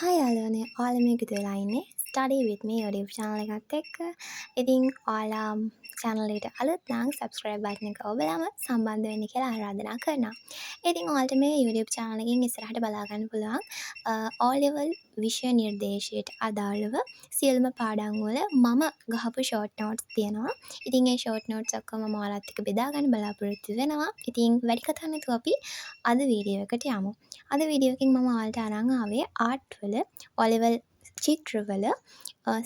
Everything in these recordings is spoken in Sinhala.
හයි යාළුවනේ ඔයාලා මේකද වෙලා ඉන්නේ study with me YouTube channel එකත් එක්ක. ඉතින් ඔයාලා channel එකට අලුත් නම් subscribe button එක ඔබලාම සම්බන්ධ වෙන්න කියලා ආරාධනා කරනවා. ඉතින් ඔයාලට මේ YouTube channel එකෙන් ඉස්සරහට බලා ගන්න පුළුවන් O level විෂය නිර්දේශයට අදාළව සියලුම පාඩම් වල මම ගහපු short notes තියෙනවා. ඉතින් ඒ short notes ඔක්කොම මම ඔයාලත් එක්ක බෙදා ගන්න බලාපොරොත්තු වෙනවා. ඉතින් වැඩි කතා නැතුව අපි අද වීඩියෝ එකට යමු. අද වීඩියෝ එකකින් මම ඔයාලට අරන් ආවේ ආර්ට් වල O level චිත්‍රවල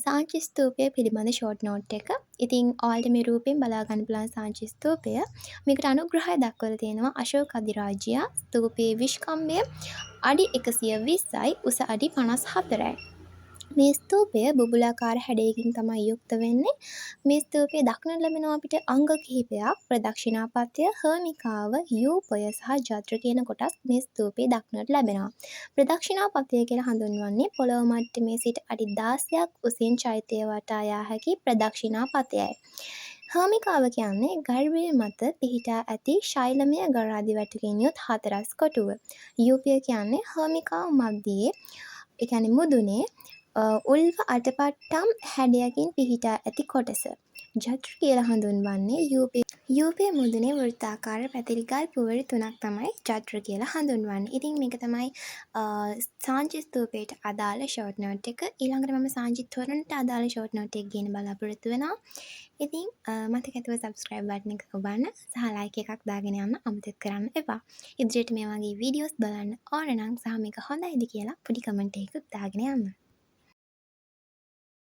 සාංචි ස්තූපය පිළිබඳ ෂෝට් නෝට් එක. ඉතින් ඔයාලට මේ රූපයෙන් බලා ගන්න පුළුවන් සාංචි ස්තූපය. මේකට අනුග්‍රහය දක්වලා තියෙනවා අශෝක අධිරාජ්‍යයා. ස්තූපයේ විෂ්කම්භය අඩි 120යි, උස අඩි 54යි. මේ ස්තූපය බුබුලාකාර හැඩයකින් තමයි යුක්ත වෙන්නේ. මේ ස්තූපය දක්නට ලැබෙනවා අපිට අංග කිහිපයක්. ප්‍රදක්ෂිණාපත්‍ය, හර්මිකාව, යූපය සහ ජත්‍ර කියන කොටස් මේ ස්තූපයේ දක්නට ලැබෙනවා. ප්‍රදක්ෂිණාපත්‍ය කියලා හඳුන්වන්නේ පොළොව මට්ටමේ සිට අඩි 16ක් උසින් චෛත්‍යය වටා යා හැකි ප්‍රදක්ෂිණාපතයයි. හර්මිකාව කියන්නේ ගර්භය මත පිහිටා ඇති ශෛලමය ගරාදි වැටකින් යුත් හතරස් කොටුව. යූපය කියන්නේ හර්මිකාව මැදියේ ඒ කියන්නේ මුදුනේ උල්ව අටපට්ටම් හැඩයකින් පිහිටා ඇති කොටස. ජත්‍ර කියලා හඳුන්වන්නේ යූපයේ මුදුනේ වෘත්තාකාර පැතිරි ගල් පුවරු 3ක් තමයි ජත්‍ර කියලා හඳුන්වන්නේ. ඉතින් මේක තමයි සාංචි ස්තූපයට අදාළ ෂෝට් නෝට් එක. ඊළඟට මම සාංචි තොරණට අදාළ ෂෝට් නෝට් එක ගේන්න බලාපොරොත්තු වෙනවා. ඉතින් මතක ඇතුව subscribe button එක ඔබන්න සහ like එකක් දාගෙන යන්න අමතක කරන්න එපා. ඉදිරියට මේ වගේ videos බලන්න ඕන නම් සහ මේක හොඳයිද කියලා පොඩි comment එකකුත් දාගෙන යන්න.